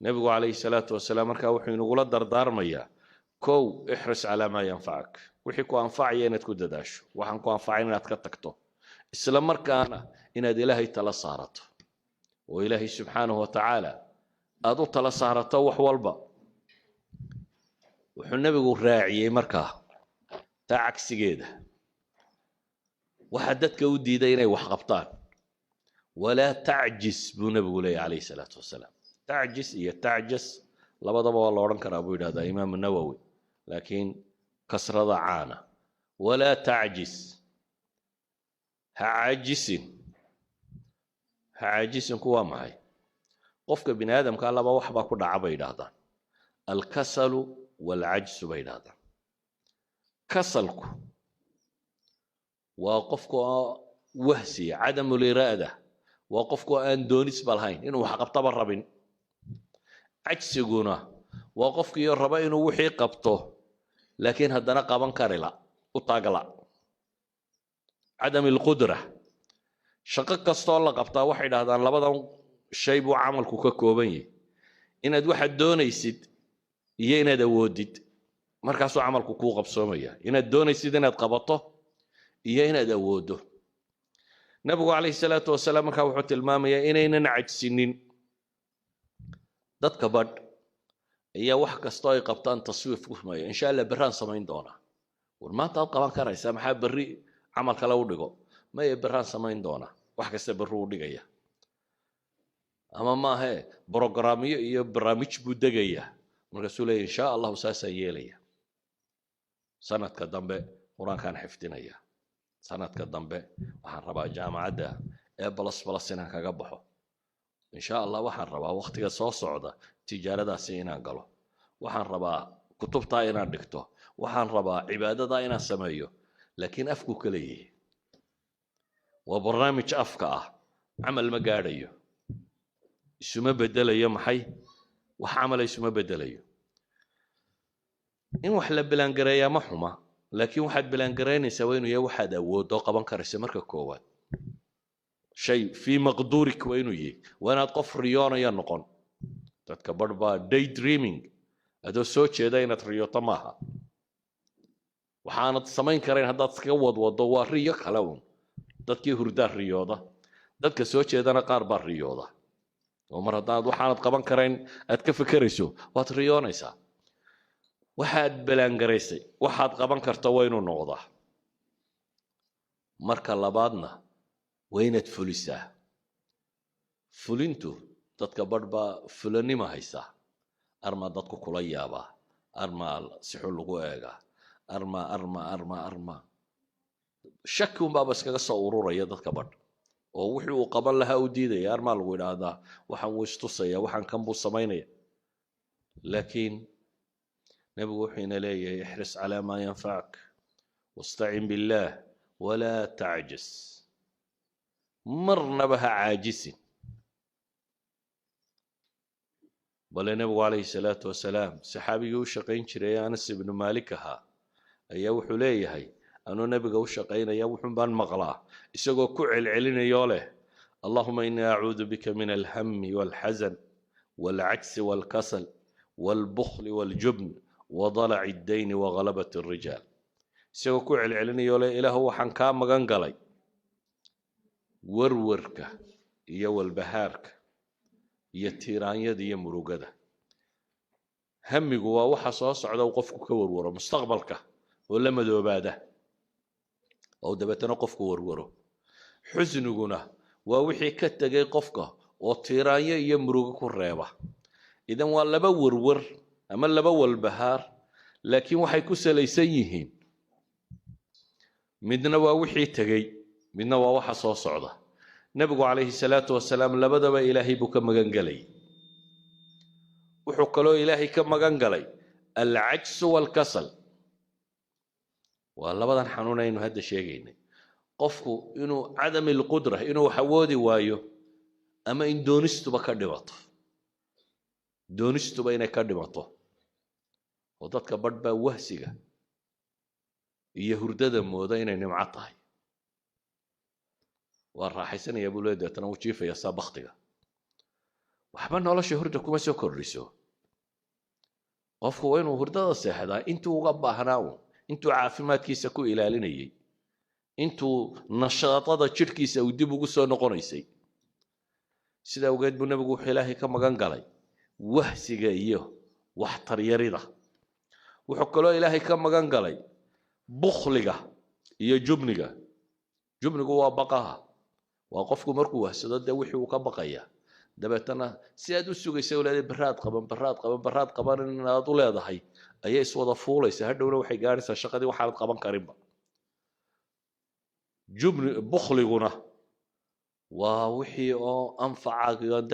nabigu calayhi salaatu wasalaam markaa wuxuu inagula dardaarmayaa kow ixris calaa maa yanfacak wixii ku anfacaya inaad ku dadaasho waxaan ku anfacayn inaad ka tagto isla markaana inaad ilaahay tala saarato oo ilaahay subxaanahu watacaala aad u tala saarato wax walba wuxuu nabigu raaciyey markaa taa cagsigeeda waxaa dadka u diiday inay wax qabtaan walaa tacjis buu nabigu leeyahy calayhi salaatu wasalaam تعجز هي تعجز لبضب والله ورن كرا أبو هذا إمام النووي لكن كسر ضعانة ولا تعجز هعجز كوا معي قفك بني آدم قال الله وحبا كل عبيد هذا الكسل والعجز بين هذا كسلك وقفك وهسي عدم الإرادة وقفك أن دونس بالهين إنه حقب طبر ربين cajsiguna waa qofkii raba inuu wixii qabto laakiin haddana qaban kari la u taagla cadam alqudra shaqo kastoo la qabtaa waxay dhahdaan labadan shay buu camalku ka kooban yahay inaad waxaad doonaysid iyo inaad awoodid markaasuu camalku kuu qabsoomaya inaad doonaysid inaad qabato iyo inaad awoodo nabigu calayhi salaatu wasalaam markaa wuxuu tilmaamayaa inaynan cajsinin dadka badh ayaa wax kastoo ay qabtaan taswiif ku sameeya insha Allah baraan samayn doona war maanta aad qaban karaysaa maxaa bari camal kale u dhigo ma ay baraan samayn doona wax kasta baru u dhigaya ama ma ahe programyo iyo barnaamij buu degaya markaasuu leeyahay insha Allah saasa yeelaya sanadka dambe quraankan xifdinaya sanadka dambe waxaan rabaa jaamacadda ee balas inaan kaga baxo إن شاء الله وحن ربا وقت صو صعدة تجارة دا سينا قالوا وحن ربا كتب طاينا دكتو وحن ربا عبادة داينا سمايو لكن أفكو كليه وبرنامج أفكا عمل مقاريو اسمه بدل يوم حي وحعمل اسمه بدل يوم إن وحلا بلانقرية محومة لكن واحد بلانقرين يسوينه يا واحد أو دوقة بنكر السمركة كوات شيء في مقدورك وينو يي وانا قف ريانا يا نقون تتكبر با داي دريمينج ادو سوتشي داينا ريوتا ماها waxaanad samayn kareen haddaad iska wadwado waa riyo kale uun dadkii hurdaa riyooda dadka soo jeedana qaar baa riyooda oo mar haddaad waxaanad qaban kareen aad ka fikirayso waad riyoonaysaa waxaad balaangaraysay waxaad qaban karta waa inuu noqdaa marka labaadna وينت فلسة فلنتو dadka badhba fulanimo haysa arma dadku kula yaaba arma sixul lagu eega arma shaki un baa iskaga soo ururaya dadka badh oo wixii uu qaban lahaa u diidaya arma lagu yiraahdaa waxaan uu istusaya waxaan kan buu sameynaya laakiin nabigu wuxuu ina leeyahay ihris ala ma yanfa'uk wasta'in billah wala ta'jis مرنا بها عاجز بل النبي عليه الصلاة والسلام صحابي وشقين شري أنس بن مالكها أيا وحليه هي أنو نبي وشقين أيا وحن بان مغلا يسقو كعل علينا يوله اللهم إني أعوذ بك من الهم والحزن والعجز والكسل والبخل والجبن وضلع الدين وغلبة الرجال يسقو كعل علينا يوله إله وحن كام مغنقلي warwarka iyo walbahaarka iyo tiiraanyada iyo murugada hamigu waa waxa soo socda oo qofku ka warwaro mustaqbalka oo la madoobaada oo dabeetana qofku warwaro xusniguna waa wixii ka tagay qofka oo tiiraanya iyo murugo ku reeba idan waa laba warwar ama laba walbahaar laakiin waxay ku salaysan yihiin midna waa wixii tagay midna waa waxa soo socda nabigu calayhi salaatu wasalaam labadaba ilaahay buu ka magan galay wuxuu kaloo ilaahay ka magan galay al-ajz wal-kasal waa labadan xanuun aynu hadda sheegaynay qofku inuu cadam al-qudra inuu xawoodi waayo ama in doonistuba ka dhimato doonistuba inay ka dhimato oo dadka badhba wahsiga iyo hurdada mooda inay nimco tahay والراحيسين يا ابو ليد ترى وجيفه يا سابختيا waxba nolosha hurda kuma soo kordhiso qofku waa inuu hurdada seexdaa intuu uga baahnaa uun intuu caafimaadkiisa ku ilaalinayay intuu nashaadada jidhkiisa uu dib ugu soo noqonaysay sida awgeed buu nabigu wuxuu ilaahay ka magan galay wahsiga iyo waxtaryarida wuxuu kaloo ilaahay ka magan galay bukhliga iyo jubnigu waa baqaha waa qofku markuu wahsado dee wixii uu ka baqaya dabeetana si aad u sugaysa walaadii baraad qaban inaad u leedahay ayay iswada fuulaysa hadhowna waxay gaaraysaa shaqadii waxaanad qaban karinba bukhliguna waa wixii oo anfacaagii aan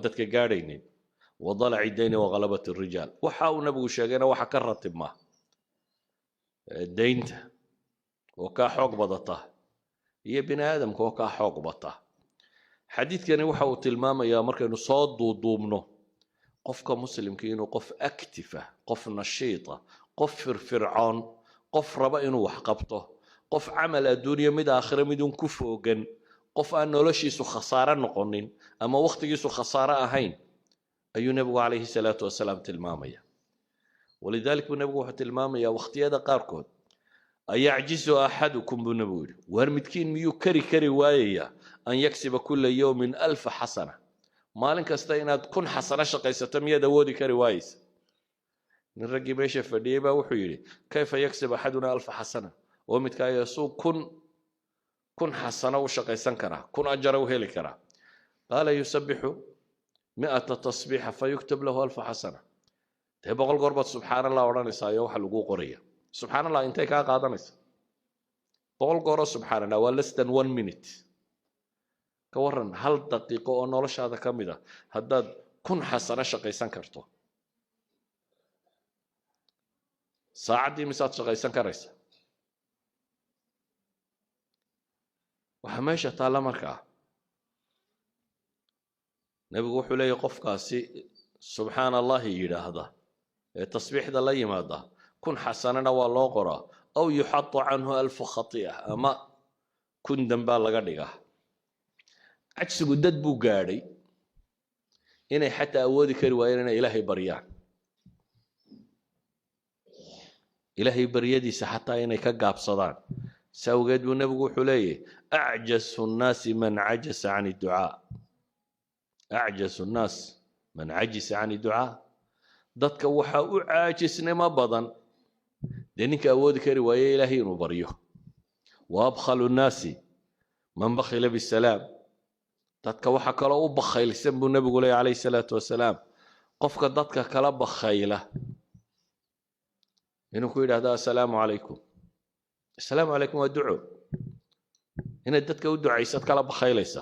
dadka gaadhaynin wadalaci dayni waghalabati rijaal waxa uu nabigu sheegayna waxa ka ratibma daynta oo kaa xoog badata iyo bini aadamka oo kaa xoog bata xadiidkani waxa uu tilmaamayaa markaynu soo duuduubno qofka muslimka inuu qof active qof nashiita qof firfircoon qof raba inuu wax qabto qof camal adduunyo mid aakhira midun ku foogan qof aan noloshiisu khasaare noqonin ama waqtigiisu khasaare ahayn ayuu nabigu calayhi salaatu wasalaam tilmaamaya walidaalika buu nabigu wuxuu tilmaamayaa waqtiyada qaarkood ayacjizu axadukum buu nabigu yidhi waar midkiin miyuu kari waayaya an yaksiba kula yawmin 1000 xasana maalin kasta inaad 1000 xasano shaqaysato miyaad awoodi kari waayeysa nin raggii meesha fadhiyey baa wuxuu yidhi kayfa yaksib axaduna 1000 xasana oo midkaayo suu 1000 xasano u shaqaysan karaa 1000 ajara u heli karaa qaala yusabixu 100 tasbiixa fayuktub lahu 1000 xasana dee 100 goor baad subxaan allah odhanaysaa iyo waxa lagu qoraya subxaan allah intay kaa qaadanaysa 100 gooroo subxaan allah waa less than 1 minute ka waran hal daqiiqo oo noloshaada ka mid ah haddaad 1000 xasano shaqaysan karto saacaddii misaad shaqaysan karaysa waxa meesha taalla markaa nabigu wuxuu leeyahay qofkaasi subxaan allahi yidhaahda ee tasbiixda la yimaada 1000 xasanana waa loo qoraa aw yuxatu canhu 1000 khati'a ama 1000 dambaa laga dhigaa cajsigu dad buu gaadhay inay xataa awoodi kari waayeen inay ilaahay baryaan ilaahay baryadiisa xataa inay ka gaabsadaan sawgeed buu nabigu wuxuu leeyahay acjasu nnaasi man cajasa can idducaa acjasu nnaas man cajisa can idducaa dadka waxaa u caajisnimo badan dee ninka awoodi kari waaye ilaahay inuu baryo wa abkhalu nnaasi man bakhila bisalaam dadka waxa kaloo u bakhaylsan buu nabigu leeyahay calayhi salaatu wasalaam qofka dadka kala bakhayla inuu ku yidhaahdo assalaamu calaykum assalaamu calaykum waa duco inaad dadka u ducaysad kala bakhaylaysa